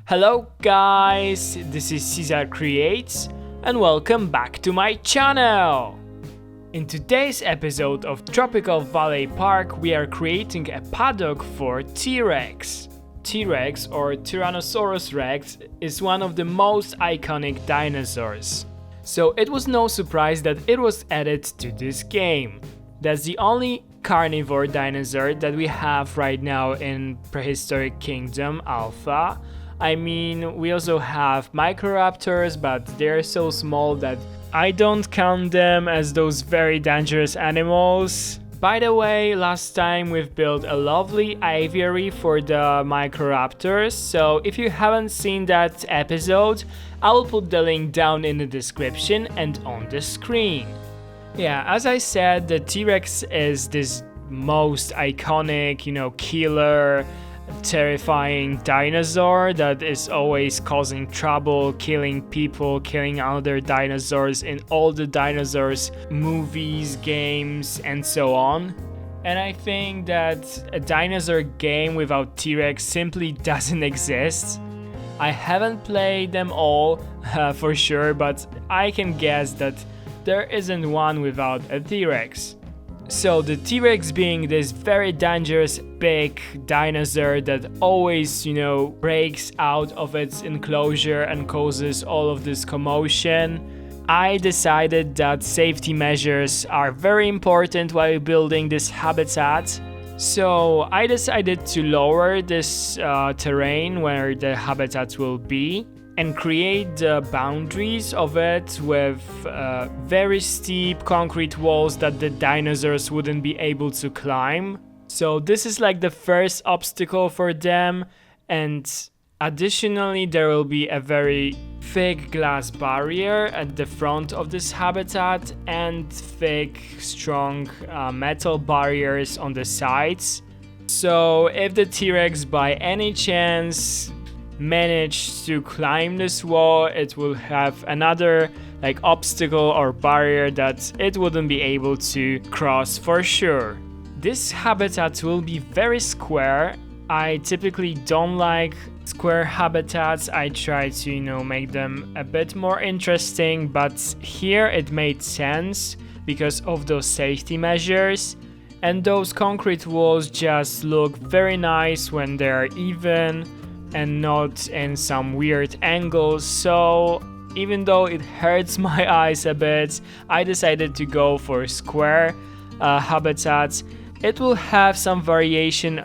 Hello guys, this is Caesar Creates and welcome back to my channel! In today's episode of Tropical Valley Park we are creating a paddock for T-Rex. T-Rex or Tyrannosaurus Rex is one of the most iconic dinosaurs. So it was no surprise that it was added to this game. That's the only carnivore dinosaur that we have right now in Prehistoric Kingdom Alpha. I mean, we also have Microraptors, but they're so small that I don't count them as those very dangerous animals. By the way, last time we've built a lovely aviary for the Microraptors, so if you haven't seen that episode, I will put the link down in the description and on the screen. Yeah, as I said, the T-Rex is this most iconic, killer, terrifying dinosaur that is always causing trouble, killing people, killing other dinosaurs in all the dinosaurs movies, games, and so on. And I think that a dinosaur game without T-Rex simply doesn't exist. I haven't played them all for sure, but I can guess that there isn't one without a T-Rex. So the T-Rex being this very dangerous big dinosaur that always, breaks out of its enclosure and causes all of this commotion, I decided that safety measures are very important while building this habitat. So I decided to lower this terrain where the habitat will be and create the boundaries of it with very steep concrete walls that the dinosaurs wouldn't be able to climb. So this is like the first obstacle for them, and additionally there will be a very thick glass barrier at the front of this habitat and thick, strong metal barriers on the sides. So if the T-Rex by any chance manage to climb this wall, it will have another obstacle or barrier that it wouldn't be able to cross for sure. This habitat will be very square. I typically don't like square habitats. I try to make them a bit more interesting, but here it made sense because of those safety measures, and those concrete walls just look very nice when they're even and not in some weird angles. So even though it hurts my eyes a bit, I decided to go for square habitats. It will have some variation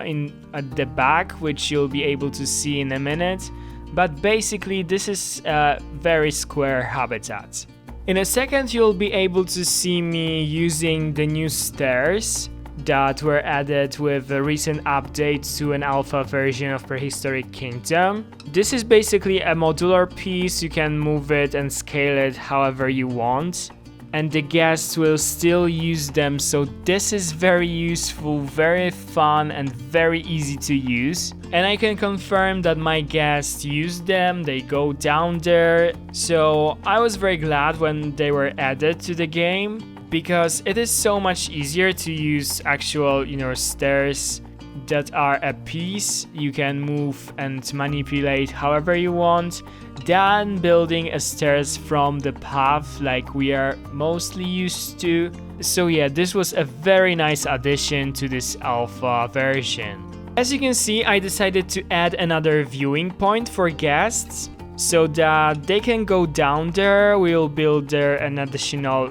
at the back, which you'll be able to see in a minute, but basically this is a very square habitat. In a second you'll be able to see me using the new stairs that were added with a recent update to an alpha version of Prehistoric Kingdom. This is basically a modular piece. You can move it and scale it however you want, and the guests will still use them, so this is very useful, very fun, and very easy to use. And I can confirm that my guests use them, they go down there, so I was very glad when they were added to the game, because it is so much easier to use actual, stairs that are a piece you can move and manipulate however you want, than building a stairs from the path like we are mostly used to. So yeah, this was a very nice addition to this alpha version. As you can see, I decided to add another viewing point for guests, so that they can go down there. We'll build there an additional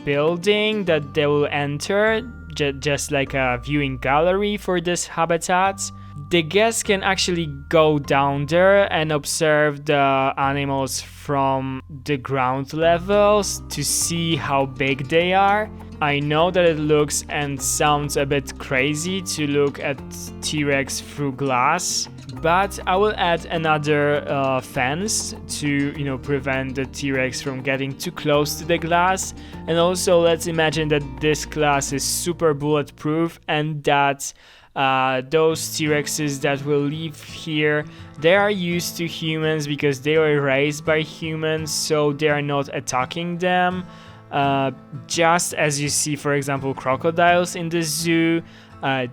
building that they will enter, just like a viewing gallery for this habitat. The guests can actually go down there and observe the animals from the ground levels to see how big they are. I know that it looks and sounds a bit crazy to look at T-Rex through glass, but I will add another fence to prevent the T-Rex from getting too close to the glass. And also let's imagine that this glass is super bulletproof and that those T-Rexes that will live here, they are used to humans because they were raised by humans, so they are not attacking them. just as you see, for example, crocodiles in the zoo.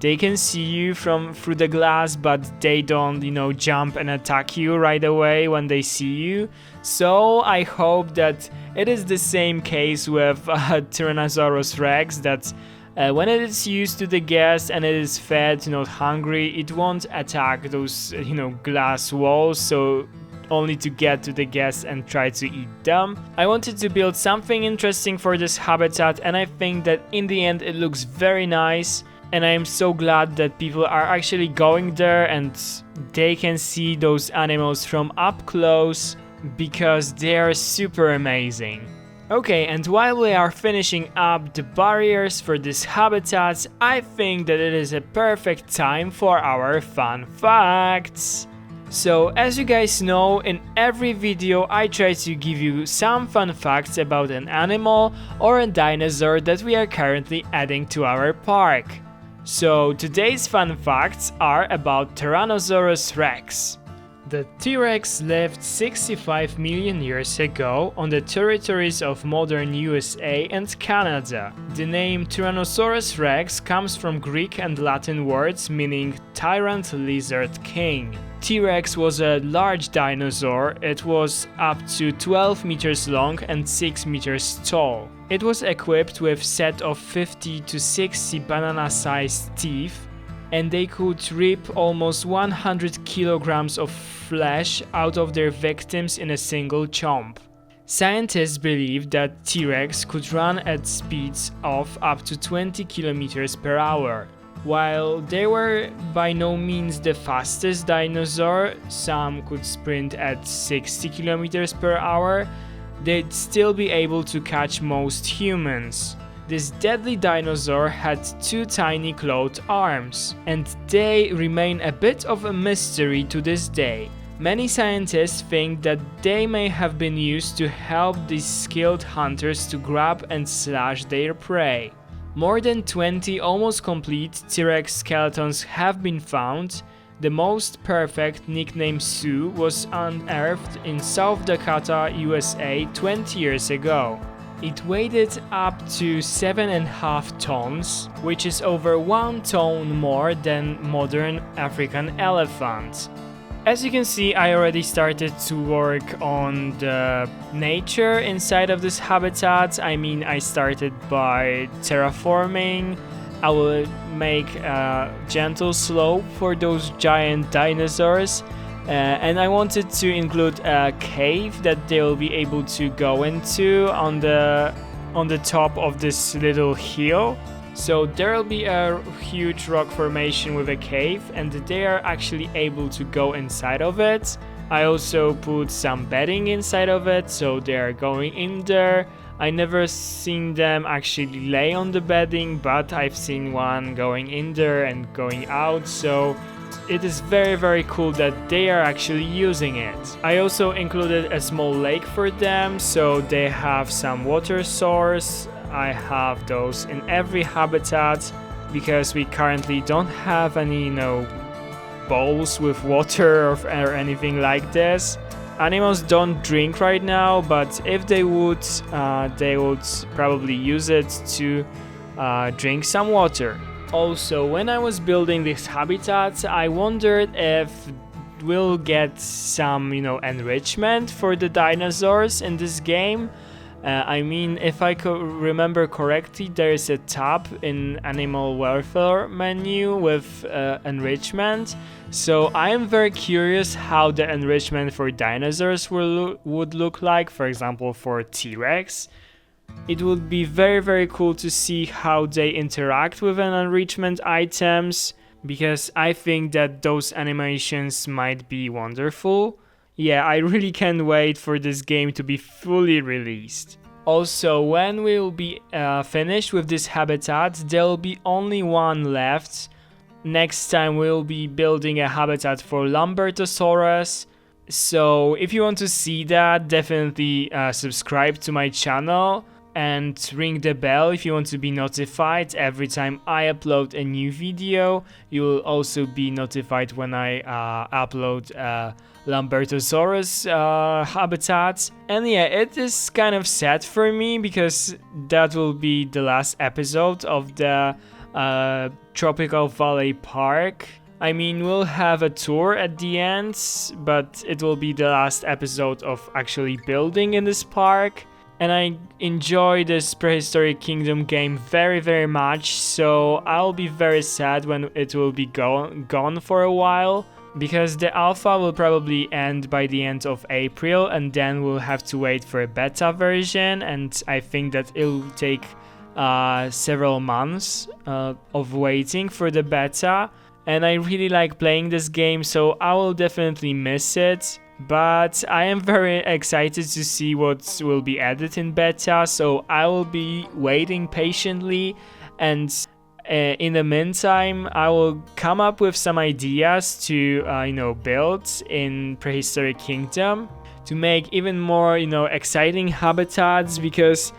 They can see you from through the glass, but they don't, jump and attack you right away when they see you. So I hope that it is the same case with Tyrannosaurus Rex, that when it is used to the guest and it is fed, not hungry, it won't attack those, glass walls, so only to get to the guests and try to eat them. I wanted to build something interesting for this habitat, and I think that in the end it looks very nice. And I am so glad that people are actually going there and they can see those animals from up close, because they are super amazing. Okay, and while we are finishing up the barriers for this habitat, I think that it is a perfect time for our fun facts. So, as you guys know, in every video I try to give you some fun facts about an animal or a dinosaur that we are currently adding to our park. So today's fun facts are about Tyrannosaurus Rex. The T-Rex lived 65 million years ago on the territories of modern USA and Canada. The name Tyrannosaurus Rex comes from Greek and Latin words meaning tyrant, lizard, king. T-Rex was a large dinosaur. It was up to 12 meters long and 6 meters tall. It was equipped with a set of 50 to 60 banana-sized teeth, and they could rip almost 100 kilograms of flesh out of their victims in a single chomp. Scientists believe that T-Rex could run at speeds of up to 20 kilometers per hour. While they were by no means the fastest dinosaur, some could sprint at 60 kilometers per hour, they'd still be able to catch most humans. This deadly dinosaur had two tiny clawed arms, and they remain a bit of a mystery to this day. Many scientists think that they may have been used to help these skilled hunters to grab and slash their prey. More than 20 almost complete T-Rex skeletons have been found. The most perfect, nicknamed Sue, was unearthed in South Dakota, USA 20 years ago. It weighed up to 7.5 tons, which is over 1 ton more than modern African elephants. As you can see, I already started to work on the nature inside of this habitat. I started by terraforming. I will make a gentle slope for those giant dinosaurs. And I wanted to include a cave that they will be able to go into on the top of this little hill. So there will be a huge rock formation with a cave, and they are actually able to go inside of it. I also put some bedding inside of it, so they are going in there. I never seen them actually lay on the bedding, but I've seen one going in there and going out, so it is very, very cool that they are actually using it. I also included a small lake for them, so they have some water source. I have those in every habitat because we currently don't have any, bowls with water or anything like this. Animals don't drink right now, but if they would probably use it to drink some water. Also, when I was building this habitat, I wondered if we'll get some, enrichment for the dinosaurs in this game. If I could remember correctly, there is a tab in animal welfare menu with enrichment. So I am very curious how the enrichment for dinosaurs would look like, for example, for T-Rex. It would be very, very cool to see how they interact with an enrichment items, because I think that those animations might be wonderful. Yeah, I really can't wait for this game to be fully released. Also, when we'll be finished with this habitat, there will be only one left. Next time we'll be building a habitat for Lambertosaurus. So if you want to see that, definitely subscribe to my channel. and ring the bell if you want to be notified every time I upload a new video. You will also be notified when I upload Lambertosaurus habitat. And yeah, it is kind of sad for me because that will be the last episode of the Tropical Valley Park. I mean, we'll have a tour at the end, but it will be the last episode of actually building in this park. And I enjoy this Prehistoric Kingdom game very, very much, so I'll be very sad when it will be gone for a while, because the alpha will probably end by the end of April, and then we'll have to wait for a beta version, and I think that it'll take several months of waiting for the beta. And I really like playing this game, so I will definitely miss it. But I am very excited to see what will be added in beta, so I will be waiting patiently. And in the meantime, I will come up with some ideas to build in Prehistoric Kingdom to make even more exciting habitats, because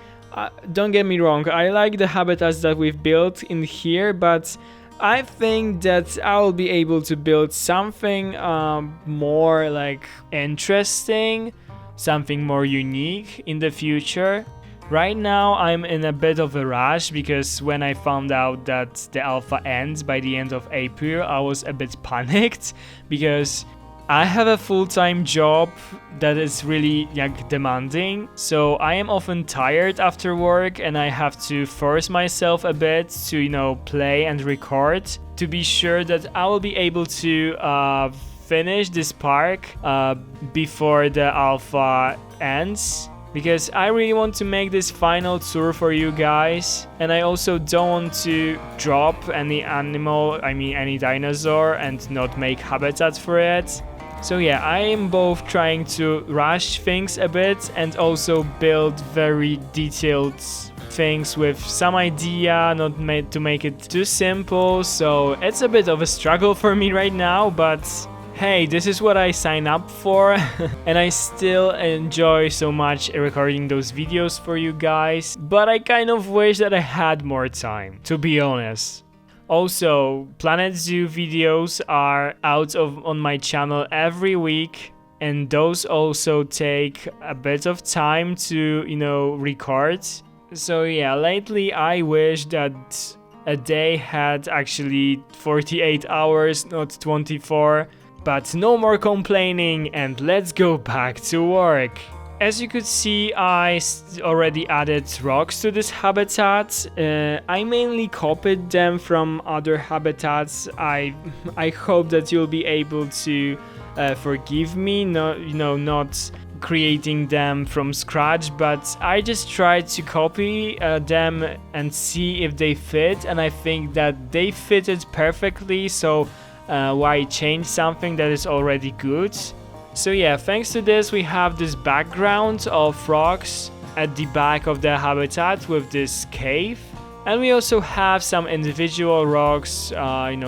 don't get me wrong, I like the habitats that we've built in here, but I think that I will be able to build something more like interesting, something more unique in the future. Right now I'm in a bit of a rush, because when I found out that the alpha ends by the end of April, I was a bit panicked, because I have a full-time job that is really demanding, so I am often tired after work and I have to force myself a bit to play and record to be sure that I will be able to finish this park before the alpha ends. Because I really want to make this final tour for you guys, and I also don't want to drop any any dinosaur and not make habitat for it. So yeah, I am both trying to rush things a bit and also build very detailed things with some idea, not made to make it too simple. So it's a bit of a struggle for me right now, but hey, this is what I signed up for and I still enjoy so much recording those videos for you guys, but I kind of wish that I had more time, to be honest. Also, Planet Zoo videos are out on my channel every week, and those also take a bit of time to, record. So yeah, lately I wish that a day had actually 48 hours, not 24. But no more complaining, and let's go back to work. As you could see, I already added rocks to this habitat. I mainly copied them from other habitats. I hope that you'll be able to forgive me, not creating them from scratch, but I just tried to copy them and see if they fit, and I think that they fitted perfectly, so why change something that is already good? So yeah, thanks to this we have this background of rocks at the back of the habitat with this cave, and we also have some individual rocks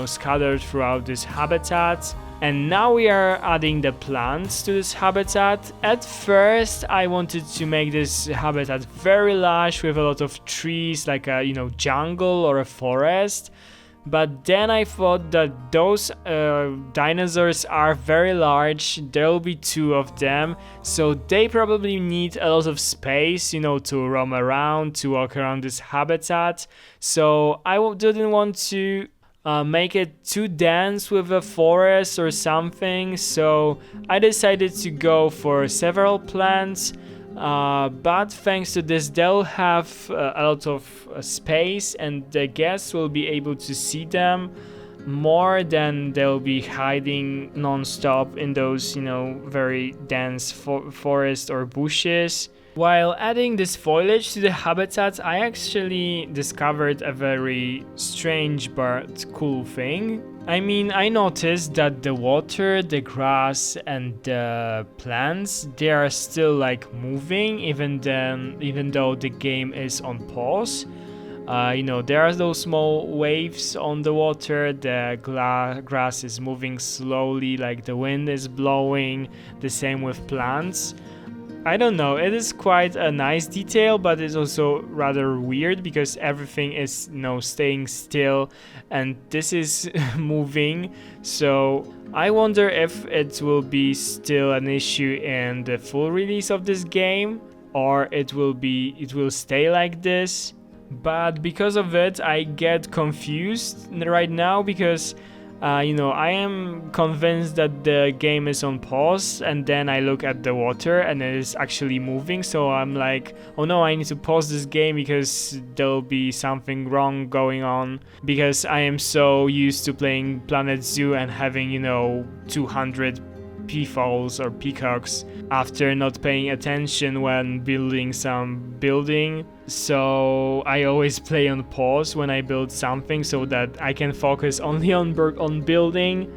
scattered throughout this habitat. And now we are adding the plants to this habitat. At first I wanted to make this habitat very lush with a lot of trees, like a jungle or a forest. But then I thought that those dinosaurs are very large, there will be 2 of them, so they probably need a lot of space, to roam around, to walk around this habitat. So I didn't want to make it too dense with a forest or something, so I decided to go for several plants. But thanks to this, they'll have a lot of space, and the guests will be able to see them more than they'll be hiding non-stop in those, very dense forest or bushes. While adding this foliage to the habitat, I actually discovered a very strange but cool thing. I mean, I noticed that the water, the grass, and the plants, they are still moving even though the game is on pause. There are those small waves on the water, the grass is moving slowly, like the wind is blowing, the same with plants. I don't know, it is quite a nice detail, but it's also rather weird because everything is, staying still and this is moving. So I wonder if it will be still an issue in the full release of this game, or it will stay like this. But because of it, I get confused right now because I am convinced that the game is on pause, and then I look at the water and it is actually moving. So I'm like, oh no, I need to pause this game because there'll be something wrong going on. Because I am so used to playing Planet Zoo and having, 200 peafowls or peacocks after not paying attention when building some building. So I always play on pause when I build something so that I can focus only on building,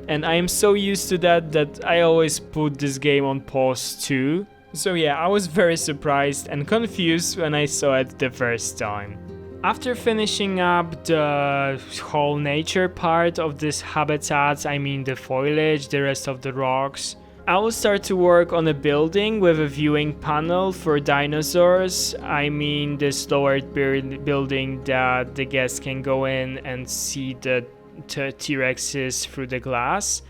and I am so used to that I always put this game on pause too. So yeah, I was very surprised and confused when I saw it the first time. After finishing up the whole nature part of this habitat, I mean the foliage, the rest of the rocks, I will start to work on a building with a viewing panel for dinosaurs. I mean this lowered building that the guests can go in and see the T-Rexes through the glass.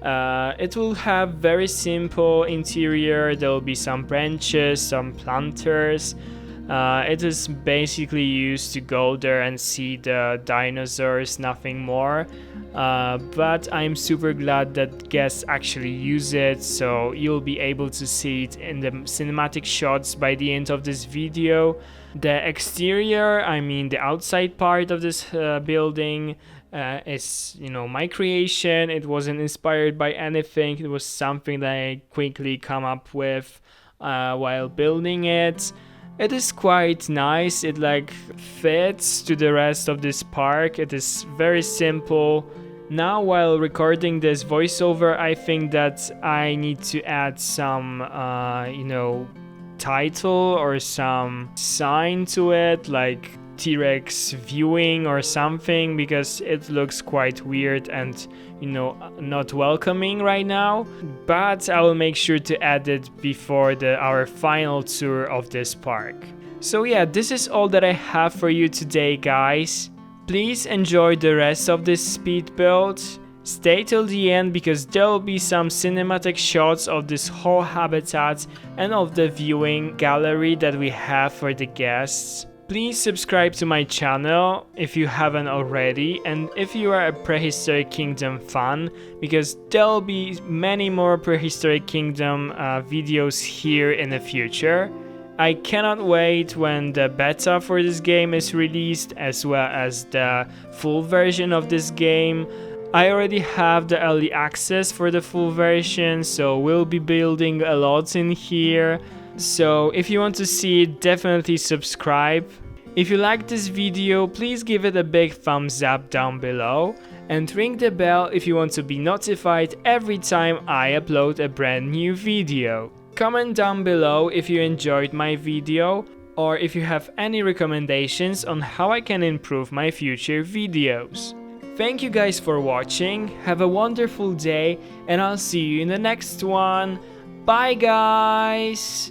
It will have very simple interior. There will be some branches, some planters. It is basically used to go there and see the dinosaurs, nothing more. But I'm super glad that guests actually use it, so you'll be able to see it in the cinematic shots by the end of this video. The exterior, I mean the outside part of this building, is my creation. It wasn't inspired by anything. It was something that I quickly come up with while building it. It is quite nice. It fits to the rest of this park. It is very simple. Now while recording this voiceover, I think that I need to add some title or some sign to it, like T-Rex viewing or something, because it looks quite weird and not welcoming right now. But I will make sure to add it before our final tour of this park. So yeah, this is all that I have for you today, guys. Please enjoy the rest of this speed build. Stay till the end because there will be some cinematic shots of this whole habitat and of the viewing gallery that we have for the guests. Please subscribe to my channel if you haven't already, and if you are a Prehistoric Kingdom fan, because there'll be many more Prehistoric Kingdom videos here in the future. I cannot wait when the beta for this game is released, as well as the full version of this game. I already have the early access for the full version, so we'll be building a lot in here. So if you want to see it, definitely subscribe. If you like this video, please give it a big thumbs up down below and ring the bell if you want to be notified every time I upload a brand new video. Comment down below if you enjoyed my video or if you have any recommendations on how I can improve my future videos. Thank you guys for watching, have a wonderful day, and I'll see you in the next one. Bye guys!